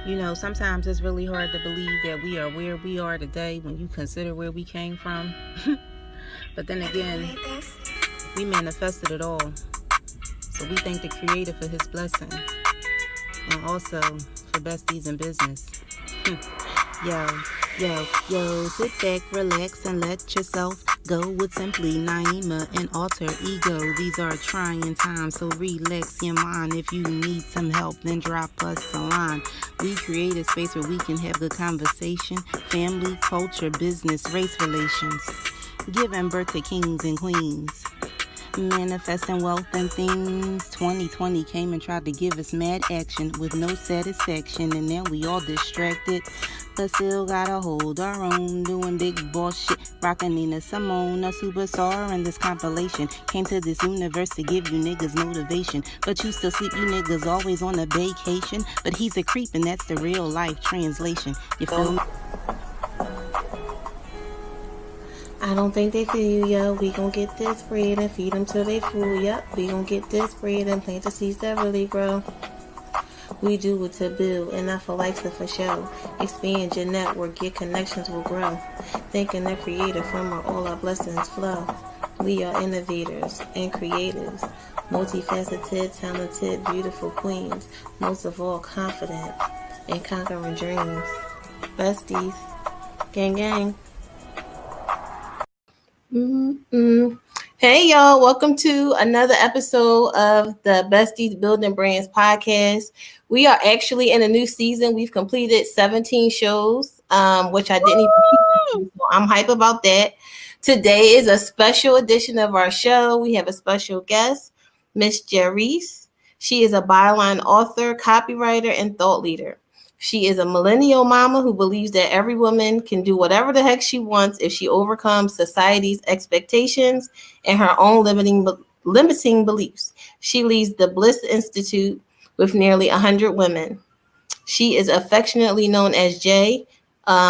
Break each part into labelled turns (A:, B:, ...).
A: Sometimes it's really hard to believe that we are where we are today when you consider where we came from. But then again, we manifested it all. So we thank the Creator for His blessing, and also for besties in business. Yo, sit back, relax, and let yourself go with simply Naima and alter ego. These are trying times, so relax your mind. If you need some help, then drop us a line. We create a space where we can have good conversation, family, culture, business, race relations, giving birth to kings and queens, manifesting wealth and things. 2020 came and tried to give us mad action with no satisfaction, and now we all distracted, but still gotta hold our own, doing big boss shit, rockin' Nina Simone, a superstar in this compilation. Came to this universe to give you niggas motivation, but you still sleep, you niggas always on a vacation. But he's a creep, and that's the real life translation. You feel me?
B: I don't think they feel you, yo. We gon' get this bread and feed them till they full. Yup, we gon' get this bread and plant the seeds that really grow. We do it to build and not for likes or for show. Expand your network, your connections will grow. Thanking the Creator from where all our blessings flow. We are innovators and creators, multifaceted, talented, beautiful queens. Most of all, confident and conquering dreams. Besties, gang gang. Hey y'all, welcome to another episode of the Besties Building Brands podcast. We are actually in a new season. We've completed 17 shows, which I didn't even so I'm hype about that. Today is a special edition of our show. We have a special guest, Miss Jarese. She is a byline author, copywriter, and thought leader. She is a millennial mama who believes that every woman can do whatever the heck she wants if she overcomes society's expectations and her own limiting beliefs. She leads the Bliss Institute with nearly 100 women. She is affectionately known as Jay.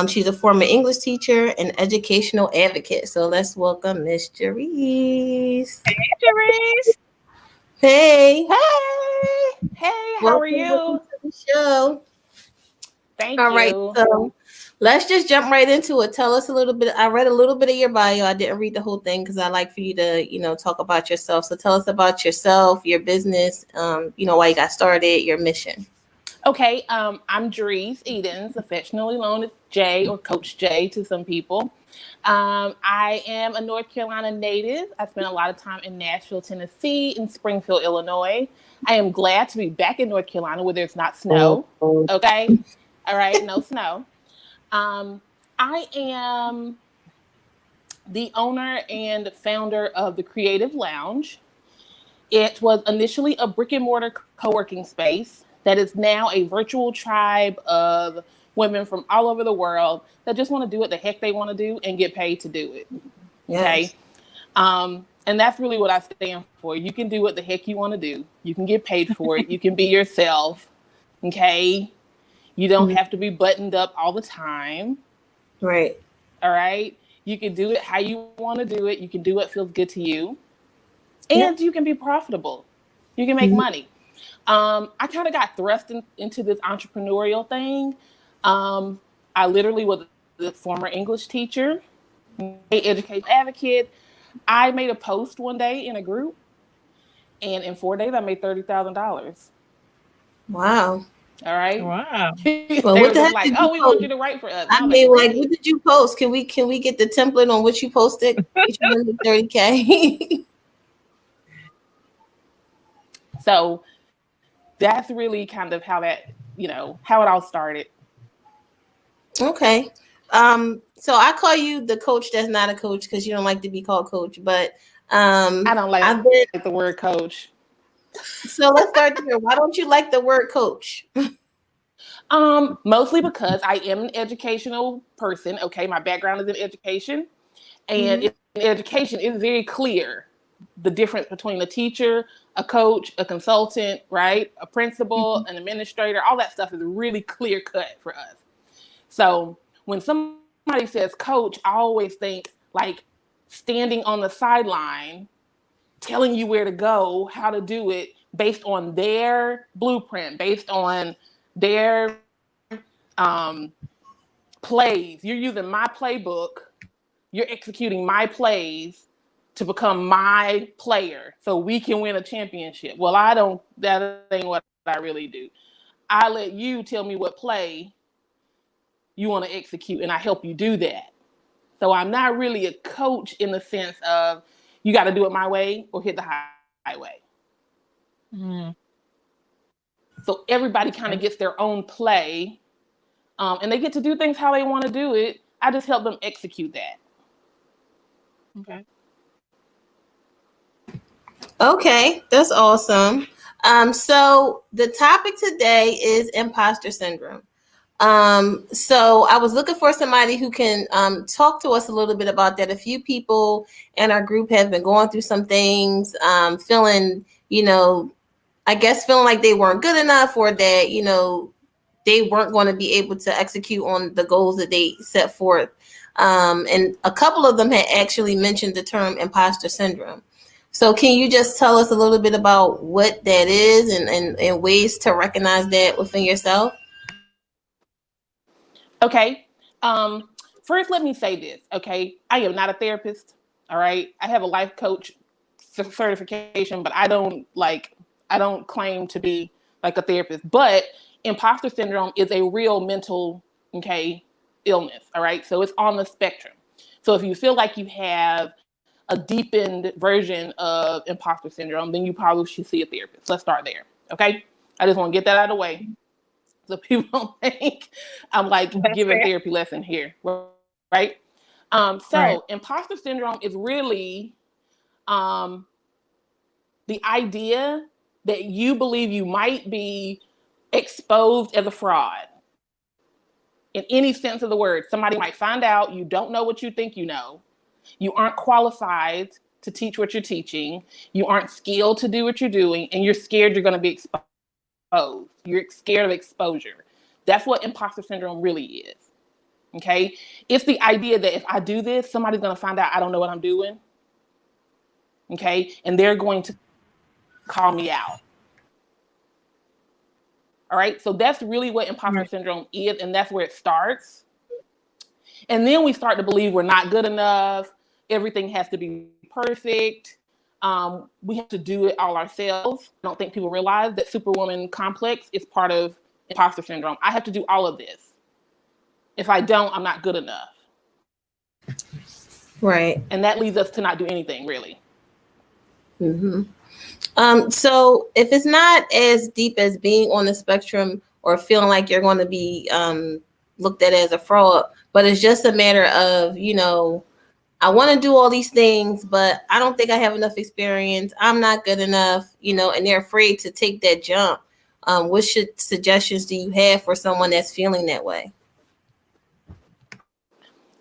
B: She's a former English teacher and educational advocate. So let's welcome Miss Jarese.
C: Hey, Jarese.
B: Hey.
C: Hey, how are you?
B: Welcome to the show.
C: Thank
B: All
C: you.
B: right, so let's just jump right into it. Tell us a little bit. I read a little bit of your bio. I didn't read the whole thing because I like for you to, talk about yourself. So tell us about yourself, your business, why you got started, your mission.
C: Okay, I'm Jarius Edens, affectionately known as Jay or Coach Jay to some people. I am a North Carolina native. I spent a lot of time in Nashville, Tennessee, and Springfield, Illinois. I am glad to be back in North Carolina where there's not snow. Okay. All right, no snow. I am the owner and founder of the Creative Lounge. It was initially a brick and mortar co-working space that is now a virtual tribe of women from all over the world that just want to do what the heck they want to do and get paid to do it.
B: Yes.
C: Okay. And that's really what I stand for. You can do what the heck you want to do. You can get paid for it. You can be yourself. Okay. You don't have to be buttoned up all the time.
B: Right.
C: All right. You can do it how you want to do it. You can do what feels good to you. And you can be profitable. You can make money. I kind of got thrust into this entrepreneurial thing. I literally was a former English teacher, education advocate. I made a post one day in a group, and in 4 days, I made $30,000.
B: Wow.
C: All right.
D: Wow.
B: Well, what the heck?
C: Like, we want you to write for us.
B: I mean, what did you post? Can we get the template on what you posted? 30K.
C: So that's really kind of how that, how it all started.
B: Okay. So I call you the coach that's not a coach because you don't like to be called coach, but
C: I don't like the word coach.
B: So let's start there. Why don't you like the word coach?
C: Mostly because I am an educational person. Okay, my background is in education, and in education, it's very clear the difference between a teacher, a coach, a consultant, right? A principal, an administrator, all that stuff is really clear cut for us. So when somebody says coach, I always think like standing on the sideline, telling you where to go, how to do it based on their blueprint, based on their plays. You're using my playbook. You're executing my plays to become my player so we can win a championship. Well, that ain't what I really do. I let you tell me what play you want to execute, and I help you do that. So I'm not really a coach in the sense of you got to do it my way or hit the highway.
D: Mm.
C: So everybody kind of gets their own play, and they get to do things how they want to do it. I just help them execute that.
D: Okay.
B: Okay, that's awesome. So the topic today is imposter syndrome. So I was looking for somebody who can talk to us a little bit about that. A few people in our group have been going through some things, feeling, I guess feeling like they weren't good enough, or that, they weren't going to be able to execute on the goals that they set forth. And a couple of them had actually mentioned the term imposter syndrome. So can you just tell us a little bit about what that is and ways to recognize that within yourself?
C: Okay. First, let me say this. Okay. I am not a therapist. All right. I have a life coach certification, but I don't claim to be like a therapist. But imposter syndrome is a real mental, illness. All right. So it's on the spectrum. So if you feel like you have a deepened version of imposter syndrome, then you probably should see a therapist. Let's start there. Okay. I just want to get that out of the way, so people don't think I'm like giving therapy lesson here, right? So imposter syndrome is really the idea that you believe you might be exposed as a fraud in any sense of the word. Somebody might find out you don't know what you think you know. You aren't qualified to teach what you're teaching. You aren't skilled to do what you're doing, and you're scared you're going to be exposed. You're scared of exposure. That's what imposter syndrome really is. Okay? It's the idea that if I do this, somebody's going to find out I don't know what I'm doing. Okay? And they're going to call me out. All right? So that's really what imposter syndrome is, and that's where it starts. And then we start to believe we're not good enough. Everything has to be perfect. We have to do it all ourselves. I don't think people realize that Superwoman complex is part of imposter syndrome. I have to do all of this. If I don't, I'm not good enough.
B: Right.
C: And that leads us to not do anything, really.
B: Mm-hmm. So if it's not as deep as being on the spectrum or feeling like you're going to be looked at as a fraud, but it's just a matter of, I want to do all these things, but I don't think I have enough experience. I'm not good enough, and they're afraid to take that jump. What suggestions do you have for someone that's feeling that way?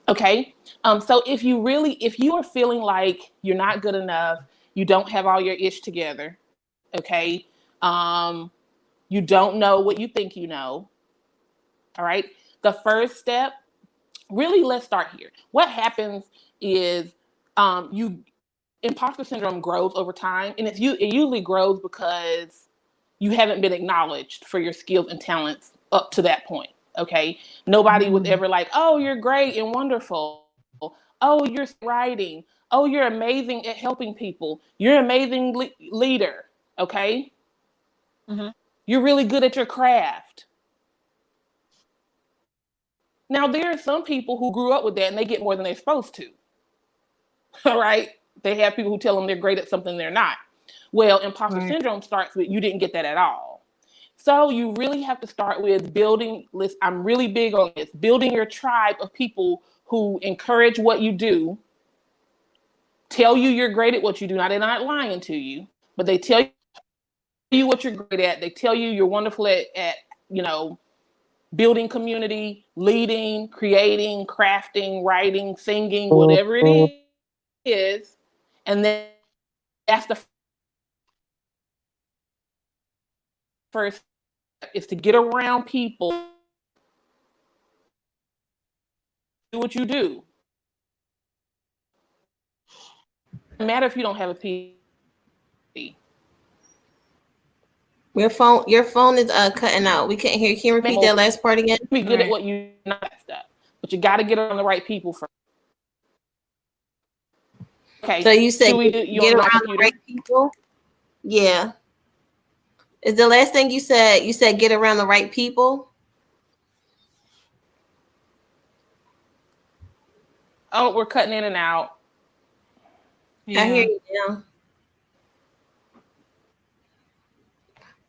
C: Okay. So if you are feeling like you're not good enough, you don't have all your ish together, okay? You don't know what you think you know. All right. The first step, really, let's start here. What happens is imposter syndrome grows over time, and it usually grows because you haven't been acknowledged for your skills and talents up to that point. Okay. Nobody was ever like, oh, you're great and wonderful. Oh, you're writing. Oh, you're amazing at helping people. You're an amazing leader. Okay.
D: Mm-hmm.
C: You're really good at your craft. Now, there are some people who grew up with that and they get more than they're supposed to. All right. They have people who tell them they're great at something they're not. Well, imposter syndrome starts with you didn't get that at all. So you really have to start with building. I'm really big on this. Building your tribe of people who encourage what you do, tell you you're great at what you do. Now, they're not lying to you, but they tell you what you're great at. They tell you you're wonderful at building community, leading, creating, crafting, writing, singing, whatever it is. And then that's the first step, is to get around people, do what you do. No matter if you don't have a PhD.
B: Your phone is cutting out. We can't hear you. Can you repeat that last part again?
C: Be good at what you not stuff, but you got to get around the right people first. Okay.
B: So you said get around the right people. Yeah. Is the last thing you said? You said get around the right people.
C: Oh, we're cutting in and out.
B: Yeah. I hear you now.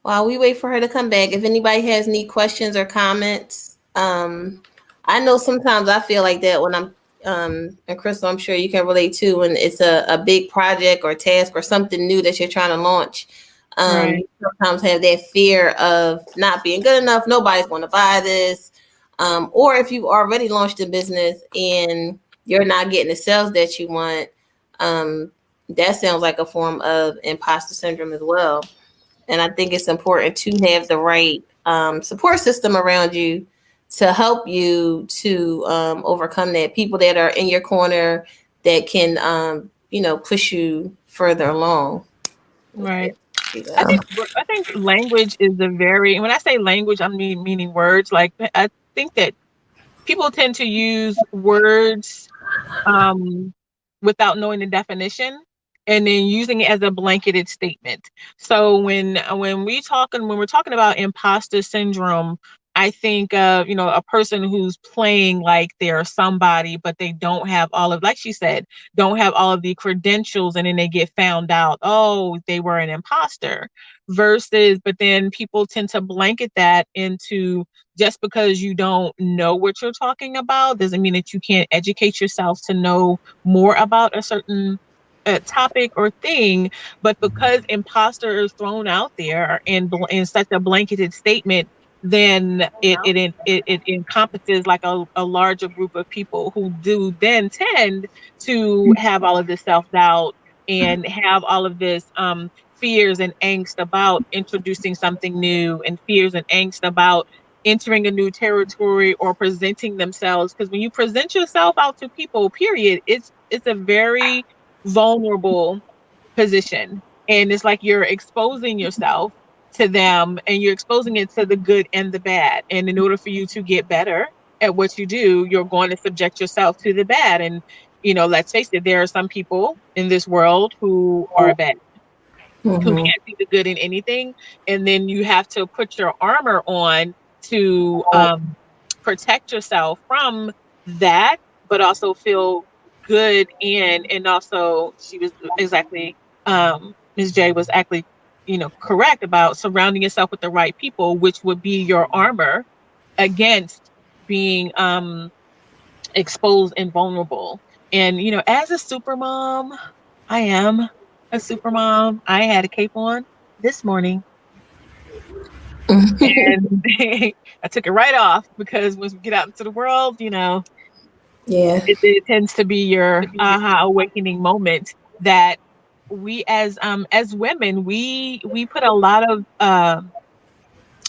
B: While we wait for her to come back, if anybody has any questions or comments, I know sometimes I feel like that when I'm, and Crystal, I'm sure you can relate to, when it's a big project or task or something new that you're trying to launch. You sometimes have that fear of not being good enough. Nobody's going to buy this. Or if you've already launched a business and you're not getting the sales that you want, that sounds like a form of imposter syndrome as well. And I think it's important to have the right support system around you to help you to overcome that. People that are in your corner that can, push you further along.
D: Right. I think language is when I say language, I meaning words. Like, I think that people tend to use words without knowing the definition, and then using it as a blanketed statement. So when we're talking about imposter syndrome, I think of, a person who's playing like they're somebody, but they don't have like she said, don't have all of the credentials, and then they get found out, oh, they were an imposter. But then people tend to blanket that into, just because you don't know what you're talking about doesn't mean that you can't educate yourself to know more about a certain topic or thing. But because imposter is thrown out there in such a blanketed statement, then it encompasses like a larger group of people who do then tend to have all of this self-doubt and have all of this fears and angst about introducing something new, and fears and angst about entering a new territory or presenting themselves. Because when you present yourself out to people, period, it's a very vulnerable position, and it's like you're exposing yourself to them, and you're exposing it to the good and the bad. And in order for you to get better at what you do, you're going to subject yourself to the bad. And let's face it, there are some people in this world who are bad, who can't see the good in anything. And then you have to put your armor on to protect yourself from that, but also feel good. And also, she was exactly, Ms. J was actually, correct about surrounding yourself with the right people, which would be your armor against being exposed and vulnerable. And as a super mom, I am a super mom. I had a cape on this morning. And I took it right off, because once we get out into the world, it tends to be your aha awakening moment that we as women, we put a lot of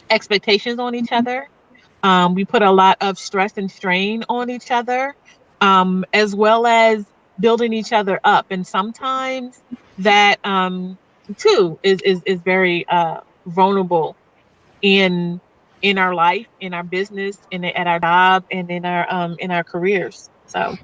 D: expectations on each other. We put a lot of stress and strain on each other, as well as building each other up. And sometimes that too is very vulnerable in our life, in our business, at our job, and in our careers. So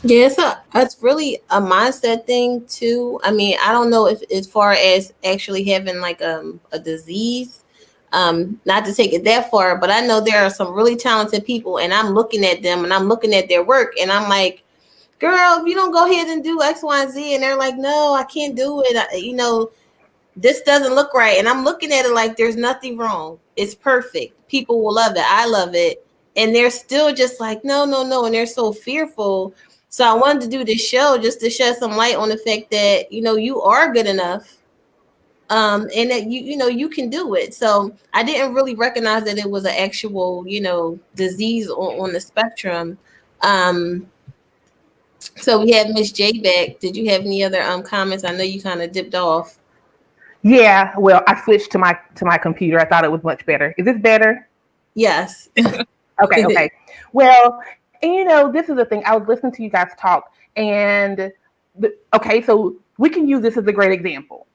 B: yeah, it's really a mindset thing too. I mean, I don't know if as far as actually having like a disease, not to take it that far, but I know there are some really talented people, and I'm looking at them and I'm looking at their work, and I'm like, girl, if you don't go ahead and do X, Y, and Z, and they're like, no, I can't do it. This doesn't look right. And I'm looking at it like there's nothing wrong. It's perfect. People will love it. I love it. And they're still just like, no. And they're so fearful. So I wanted to do this show just to shed some light on the fact that, you are good enough. And that you can do it. So I didn't really recognize that it was an actual, disease on the spectrum. So we have Miss J back. Did you have any other comments? I know you kind of dipped off.
E: Yeah, well, I switched to my computer. I thought it was much better. Is this better?
B: Yes.
E: Okay. Well, and this is the thing. I was listening to you guys talk, and okay, so we can use this as a great example.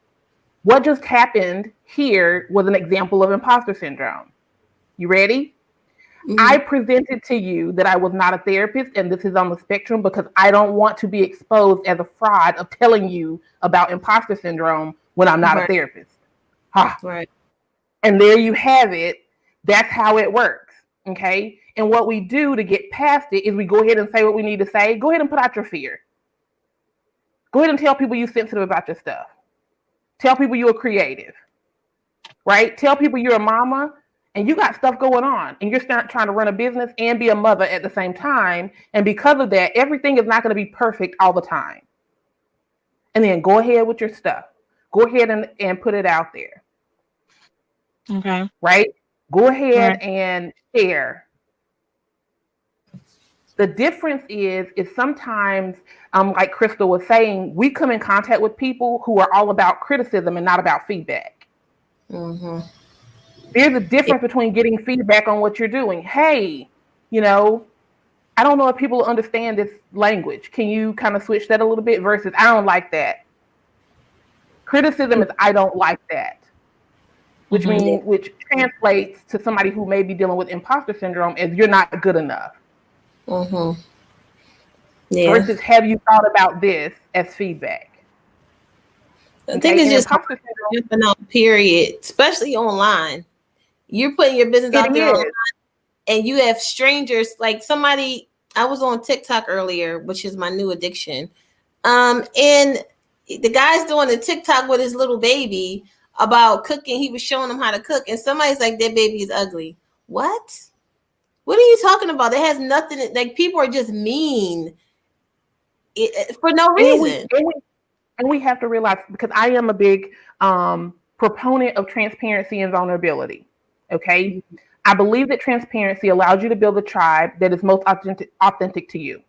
E: What just happened here was an example of imposter syndrome. You ready? Mm-hmm. I presented to you that I was not a therapist, and this is on the spectrum because I don't want to be exposed as a fraud of telling you about imposter syndrome when I'm not a therapist.
B: Right.
E: And there you have it. That's how it works. Okay. And what we do to get past it is we go ahead and say what we need to say. Go ahead and put out your fear. Go ahead and tell people you're sensitive about your stuff. Tell people you're creative, right? Tell people you're a mama and you got stuff going on and you're trying to run a business and be a mother at the same time. And because of that, everything is not going to be perfect all the time. And then go ahead with your stuff. Go ahead and put it out there.
D: Okay.
E: Right? Go ahead and share. The difference is sometimes, like Crystal was saying, we come in contact with people who are all about criticism and not about feedback. Mm-hmm. There's a difference between getting feedback on what you're doing. Hey, I don't know if people understand this language. Can you kind of switch that a little bit versus I don't like that? Criticism is I don't like that, which means which translates to somebody who may be dealing with imposter syndrome as you're not good enough. Mm-hmm. Yeah. Versus have you thought about this as feedback?
B: I think it's just jumping on, period, especially online. You're putting your business out there online, and you have strangers like somebody. I was on TikTok earlier, which is my new addiction. And the guy's doing a TikTok with his little baby about cooking. He was showing him how to cook, and somebody's like, "That baby is ugly." What? What are you talking about? That has nothing. Like people are just mean for no reason.
E: And we have to realize, because I am a big proponent of transparency and vulnerability. Okay, I believe that transparency allows you to build a tribe that is most authentic to you.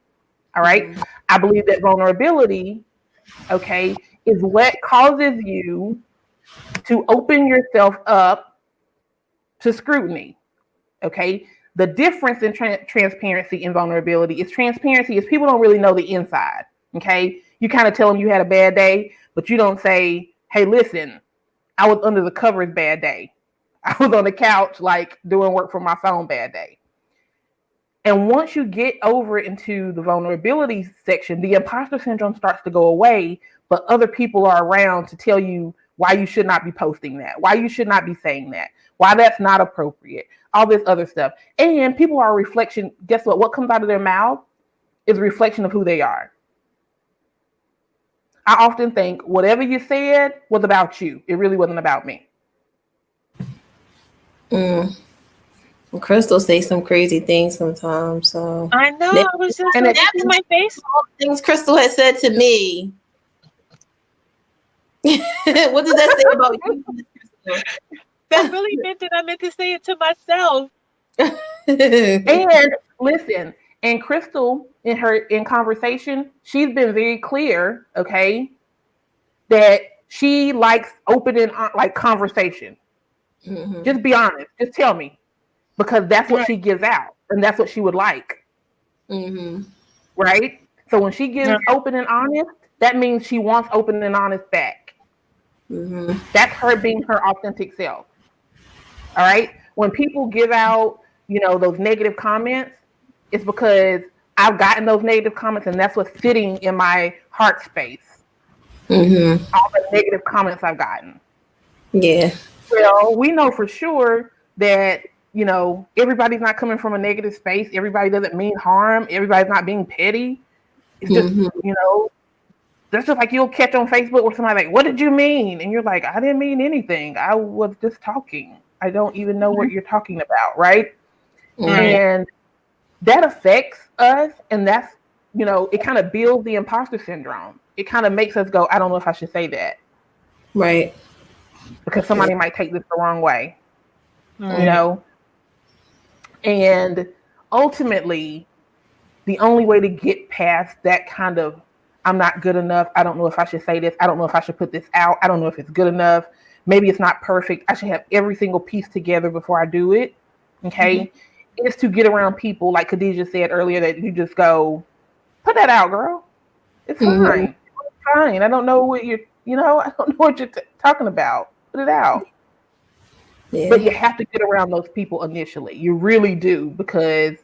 E: All right. Mm-hmm. I believe that vulnerability, okay, is what causes you to open yourself up to scrutiny. Okay. The difference in transparency and vulnerability is transparency is people don't really know the inside. Okay. You kind of tell them you had a bad day, but you don't say, hey, listen, I was under the covers bad day. I was on the couch, like doing work from my phone bad day. And once you get over into the vulnerability section, the imposter syndrome starts to go away, but other people are around to tell you why you should not be posting that, why you should not be saying that, why that's not appropriate, all this other stuff. And people are a reflection. Guess what? What comes out of their mouth is a reflection of who they are. I often think whatever you said was about you. It really wasn't about me.
B: Well, Crystal say some crazy things sometimes. So
D: I know. I was just in my face.
B: Things Crystal has said to me. What does that say about you, Crystal?
D: That really meant that I meant to say it to myself.
E: And listen, and Crystal in conversation, she's been very clear, okay, that she likes open and like conversation. Mm-hmm. Just be honest. Just tell me, because that's what she gives out, and that's what she would like. Mm-hmm. Right. So when she gives open and honest, that means she wants open and honest back. Mm-hmm. That's her being her authentic self. All right. When people give out, those negative comments, it's because I've gotten those negative comments, and that's what's sitting in my heart space. Mm-hmm. All the negative comments I've gotten.
B: Yeah.
E: Well, we know for sure that, everybody's not coming from a negative space. Everybody doesn't mean harm. Everybody's not being petty. It's just, that's just like you'll catch on Facebook where somebody like, what did you mean? And you're like, I didn't mean anything. I was just talking. I don't even know what you're talking about. Right. And that affects us. And that's, it kind of builds the imposter syndrome. It kind of makes us go, I don't know if I should say that.
B: Right.
E: Because somebody might take this the wrong way. And ultimately, the only way to get past that kind of, I'm not good enough. I don't know if I should say this. I don't know if I should put this out. I don't know if it's good enough. Maybe it's not perfect. I should have every single piece together before I do it. Okay. Mm-hmm. Is to get around people, like Khadijah said earlier, that you just go, put that out, girl. It's fine. It's fine. I don't know what you're I don't know what you're talking about. Put it out.
B: Yeah.
E: But you have to get around those people initially. You really do, because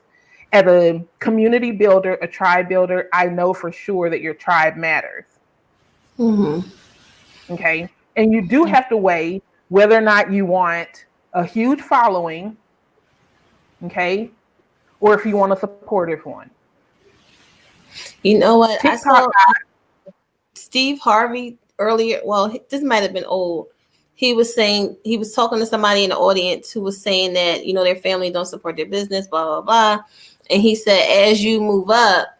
E: as a community builder, a tribe builder, I know for sure that your tribe matters. Okay. And you do have to weigh whether or not you want a huge following, okay, or if you want a supportive one.
B: You know what?
E: TikTok,
B: I saw Steve Harvey earlier. Well, this might have been old. He was talking to somebody in the audience who was saying that, their family don't support their business, blah, blah, blah. And he said, as you move up,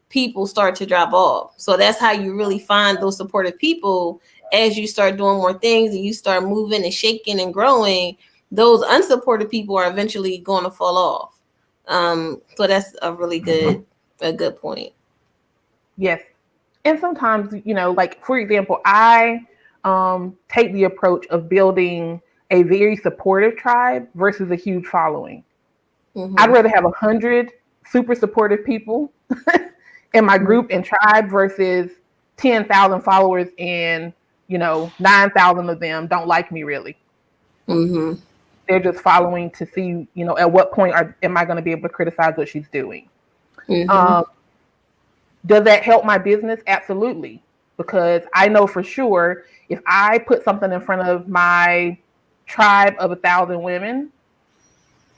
B: people start to drop off. So that's how you really find those supportive people. As you start doing more things and you start moving and shaking and growing, those unsupported people are eventually going to fall off. So that's a really good point.
E: Yes. And sometimes, like, for example, I take the approach of building a very supportive tribe versus a huge following. I'd rather have 100 super supportive people in my group and tribe versus 10,000 followers and 9,000 of them don't like me really. They're just following to see, at what point am I going to be able to criticize what she's doing. Does that help my business? Absolutely. Because I know for sure if I put something in front of my tribe of 1,000 women,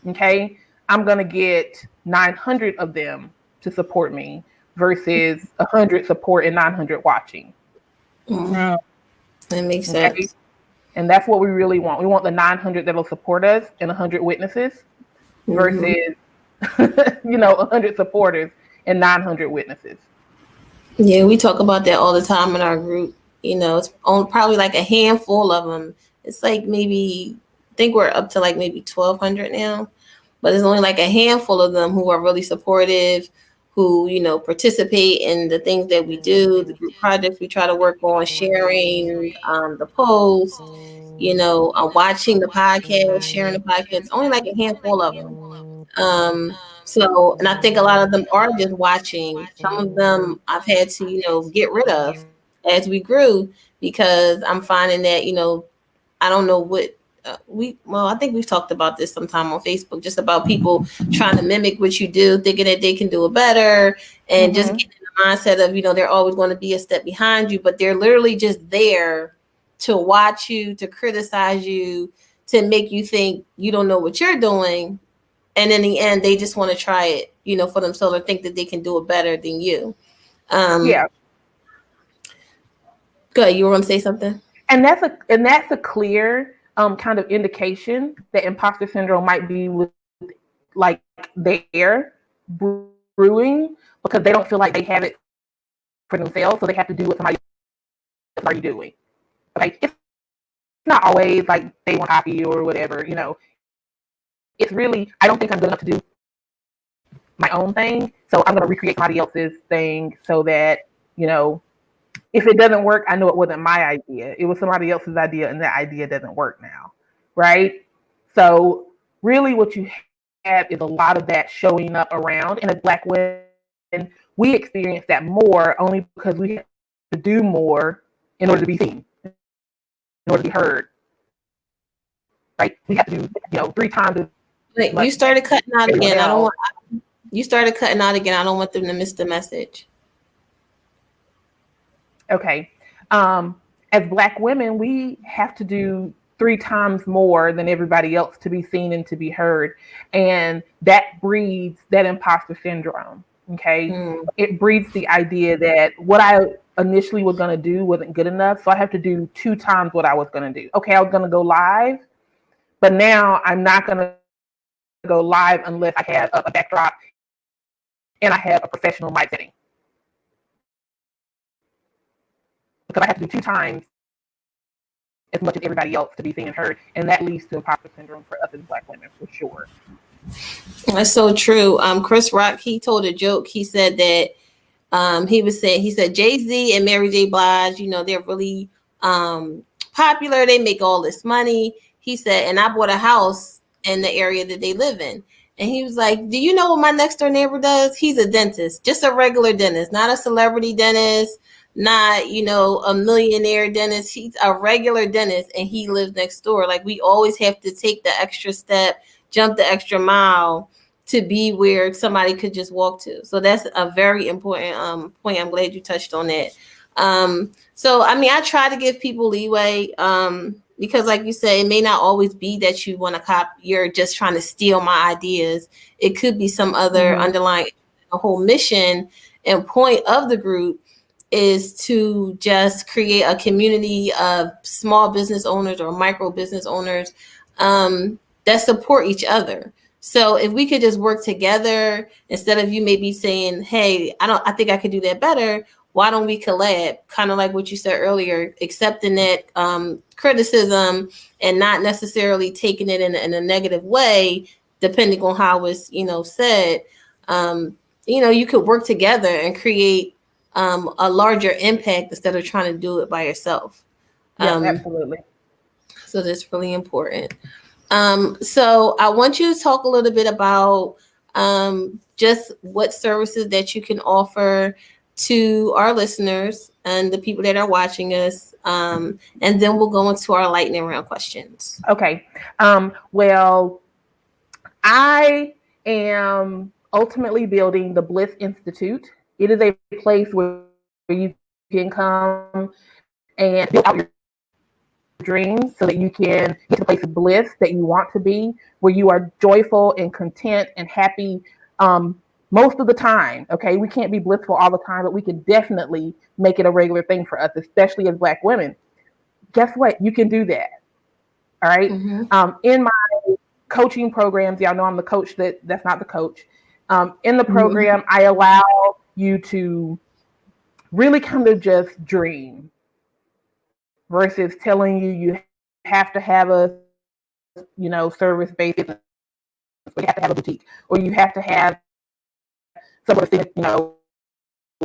E: okay, I'm going to get 900 of them to support me versus 100 support and 900 watching.
B: That makes sense.
E: And that's what we really want. We want the 900 that'll support us and 100 witnesses versus, 100 supporters and 900 witnesses.
B: Yeah, we talk about that all the time in our group. It's probably like a handful of them. It's like I think we're up to like maybe 1,200 now, but it's only like a handful of them who are really supportive, who, participate in the things that we do, the group projects we try to work on, sharing the posts, watching the podcast, sharing the podcast. Only like a handful of them. So, and I think a lot of them are just watching. Some of them I've had to, get rid of as we grew, because I'm finding that, I don't know what I think we've talked about this sometime on Facebook, just about people trying to mimic what you do, thinking that they can do it better, and just getting in the mindset of, they're always going to be a step behind you, but they're literally just there to watch you, to criticize you, to make you think you don't know what you're doing. And in the end, they just want to try it, for themselves, or think that they can do it better than you.
E: Yeah.
B: Good. You were going to say something? And
E: that's a clear kind of indication that imposter syndrome might be like they're brewing, because they don't feel like they have it for themselves, so they have to do what somebody else are doing. Okay, it's not always like they want to copy or whatever. It's really, I don't think I'm good enough to do my own thing, so I'm going to recreate somebody else's thing so that, if it doesn't work, I know it wasn't my idea. It was somebody else's idea, and that idea doesn't work now, right? So really what you have is a lot of that showing up around. And as Black women, we experience that more only because we have to do more in order to be seen, in order to be heard, right? We have to do, 3 times.
B: You started cutting out again. You started cutting out again. I don't want them to miss the message.
E: Okay. As Black women, we have to do 3 times more than everybody else to be seen and to be heard. And that breeds that imposter syndrome. Okay. It breeds the idea that what I initially was going to do wasn't good enough. So I have to do 2 times what I was going to do. Okay. I was going to go live, but now I'm not going to go live unless I have a backdrop and I have a professional mic setting. Because I have to do 2 times as much as everybody else to be seen and heard. And that leads to imposter syndrome for us as Black women, for sure.
B: That's so true. Chris Rock, he told a joke. He said that he said Jay-Z and Mary J. Blige, they're really popular. They make all this money. He said, and I bought a house in the area that they live in. And he was like, do you know what my next door neighbor does? He's a dentist, just a regular dentist, not a celebrity dentist, not, you know, a millionaire dentist. He's a regular dentist and he lives next door. Like, we always have to take the extra step, jump the extra mile to be where somebody could just walk to. So that's a very important point. I'm glad you touched on that. So, I mean, I try to give people leeway because, like you said, it may not always be that you want to copy. You're just trying to steal my ideas. It could be some other underlying, the whole mission and point of the group is to just create a community of small business owners or micro business owners that support each other. So if we could just work together, instead of you maybe saying, hey, I think I could do that better, why don't we collab? Kind of like what you said earlier, accepting that criticism and not necessarily taking it in a negative way, depending on how it's, you know, said. You know, you could work together and create a larger impact instead of trying to do it by yourself.
E: Absolutely.
B: So that's really important. So I want you to talk a little bit about just what services that you can offer to our listeners and the people that are watching us. And then we'll go into our lightning round questions.
E: Okay. Well, I am ultimately building the Bliss Institute. It is a place where you can come and build out your dreams so that you can get to the place of bliss that you want to be, where you are joyful and content and happy most of the time. Okay, we can't be blissful all the time, but we can definitely make it a regular thing for us, especially as Black women. Guess what? You can do that. All right. In my coaching programs, y'all know I'm the coach that's not the coach. In the program, I allow you to really kind of just dream versus telling you have to have a, you know, service-based business, or you have to have a boutique, or you have to have some sort of, you know,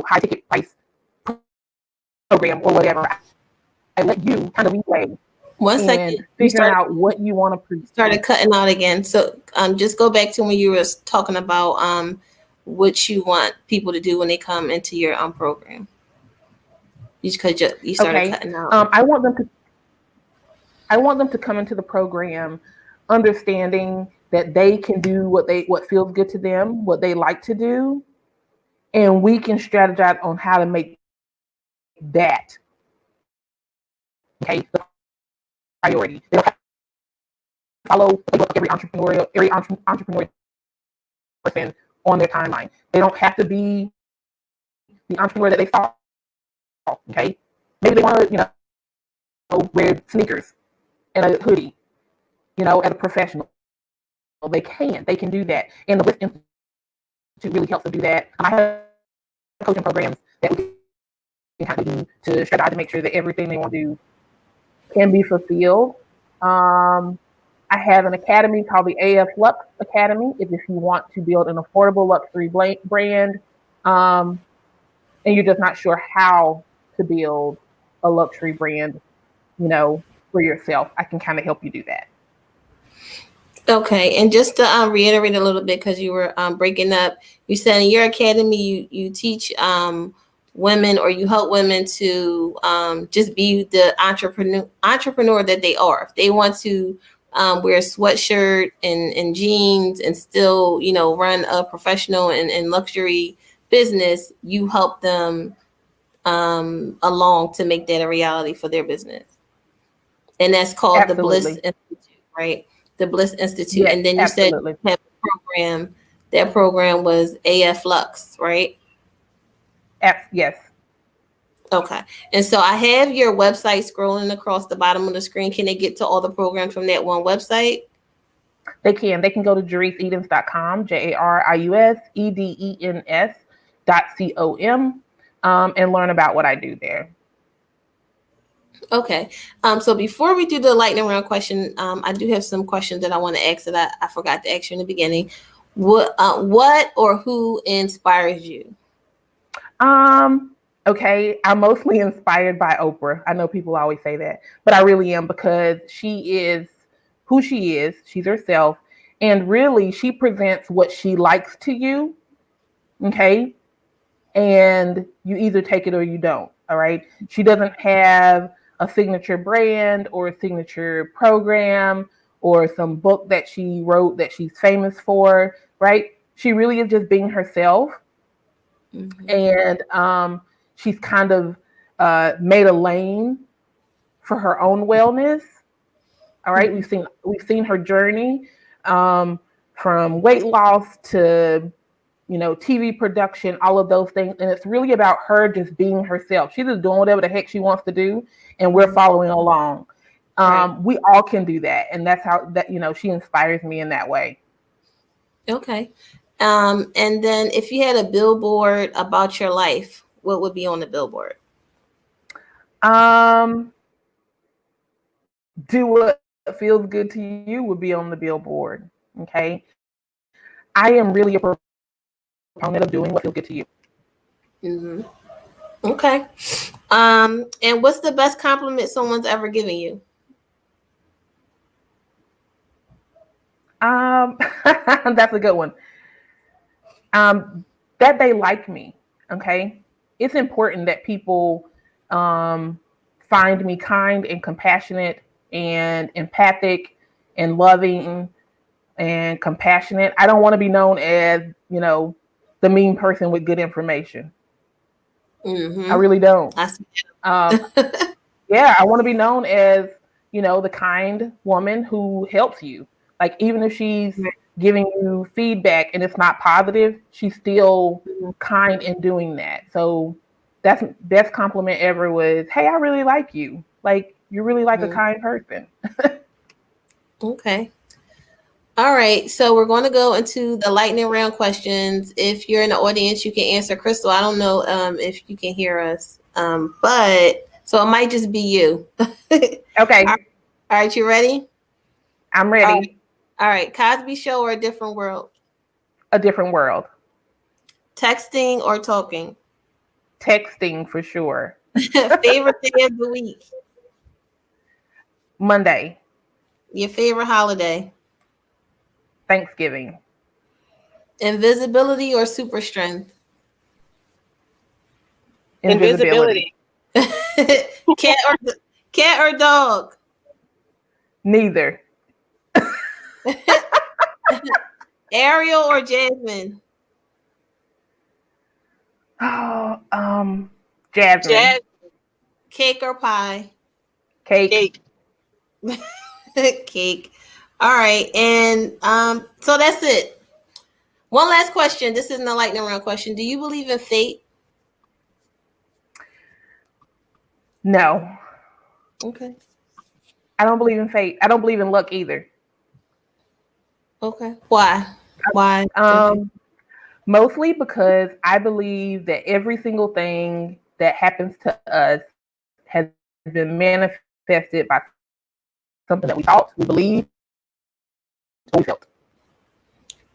E: high ticket price program or whatever. I let you kind of leeway.
B: One second,
E: figuring out what you want to produce.
B: Started cutting out again. So just go back to when you were talking about what you want people to do when they come into your program. You started cutting out.
E: I want them to come into the program understanding that they can do what feels good to them, what they like to do, and we can strategize on how to make that the priority. They don't have to follow every entrepreneur person on their timeline. They don't have to be the entrepreneur that they saw. Okay, maybe they want to, you know, wear sneakers and a hoodie, you know, as a professional. They can do that, and the Bliss Institute really helps them do that. I have coaching programs that we can kind of do to strategize to make sure that everything they want to do can be fulfilled. I have an academy called the AF Lux Academy. If you want to build an affordable luxury brand, and you're just not sure how to build a luxury brand, you know, for yourself, I can kind of help you do that.
B: Okay, and just to reiterate a little bit, because you were breaking up, you said in your academy you teach women, or you help women to just be the entrepreneur that they are. If they want to wear a sweatshirt and jeans and still, you know, run a professional and luxury business, you help them along to make that a reality for their business. And that's called the Bliss Institute, right? The Bliss Institute.
E: Yes,
B: and then you said you have a program. That program was AF Lux, right?
E: Yes.
B: Okay. And so I have your website scrolling across the bottom of the screen. Can they get to all the programs from that one website?
E: They can. They can go to JariusEdens.com, JariusEdens.com, and learn about what I do there.
B: Okay. So before we do the lightning round question, I do have some questions that I want to ask that I forgot to ask you in the beginning. What or who inspires you?
E: Okay, I'm mostly inspired by Oprah. I know people always say that, but I really am, because she is who she is. She's herself, and really she presents what she likes to you. Okay, and you either take it or you don't. All right. She doesn't have a signature brand or a signature program or some book that she wrote that she's famous for, right? She really is just being herself.
B: Mm-hmm.
E: And she's kind of made a lane for her own wellness. All right.
B: Mm-hmm.
E: We've seen her journey from weight loss to TV production, all of those things. And it's really about her just being herself. She's just doing whatever the heck she wants to do, and we're following along.
B: Right.
E: We all can do that. And that's how she inspires me in that way.
B: Okay. And then if you had a billboard about your life, what would be on the billboard?
E: Do what feels good to you would be on the billboard. Okay. I am really a proponent of doing what feels good to you.
B: Mm-hmm. Okay. And what's the best compliment someone's ever given you?
E: That's a good one. That they like me. Okay. It's important that people find me kind and compassionate and empathic and loving and compassionate. I don't want to be known as, the mean person with good information.
B: Mm-hmm.
E: I really don't.
B: Yeah,
E: I want to be known as, the kind woman who helps you. Like, even if she's giving you feedback and it's not positive, she's still kind in doing that. So that's best compliment ever was, hey, I really like you. Like, you're really like a kind person.
B: Okay. All right. So we're going to go into the lightning round questions. If you're in the audience, you can answer. Crystal, I don't know if you can hear us, but so it might just be you.
E: Okay.
B: All right. You ready?
E: I'm ready.
B: All right. Cosby Show or A Different World?
E: A Different World.
B: Texting or talking?
E: Texting for sure.
B: Favorite day of the week?
E: Monday.
B: Your favorite holiday?
E: Thanksgiving.
B: Invisibility or super strength?
E: Invisibility.
B: Cat or dog?
E: Neither.
B: Ariel or Jasmine?
E: Oh, Jasmine.
B: Cake or pie?
E: Cake.
B: Cake. All right. And so that's it. One last question. This isn't a lightning round question. Do you believe in fate?
E: No.
B: Okay.
E: I don't believe in fate. I don't believe in luck either.
B: Okay. Why?
E: Mostly because I believe that every single thing that happens to us has been manifested by something that we thought, we believed, or we felt.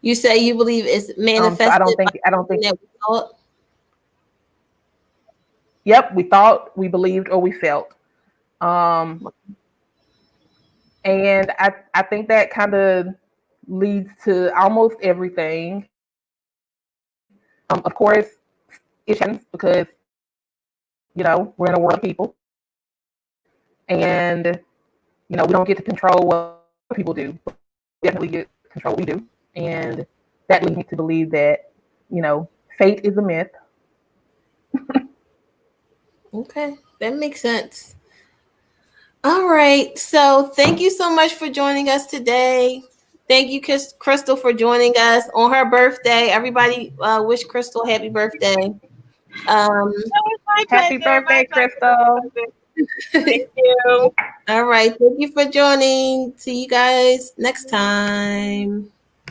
B: You say you believe it's manifested.
E: So I don't think
B: that we thought?
E: Yep, we thought, we believed, or we felt. And I think that kind of leads to almost everything. Of course, it happens because, we're in a world of people. And, we don't get to control what people do. But we definitely get to control what we do. And that leads me to believe that, fate is a myth.
B: Okay, that makes sense. All right. So thank you so much for joining us today. Thank you, Crystal, for joining us on her birthday. Everybody wish Crystal happy birthday.
E: Happy birthday, Crystal.
D: Thank you.
B: All right. Thank you for joining. See you guys next time.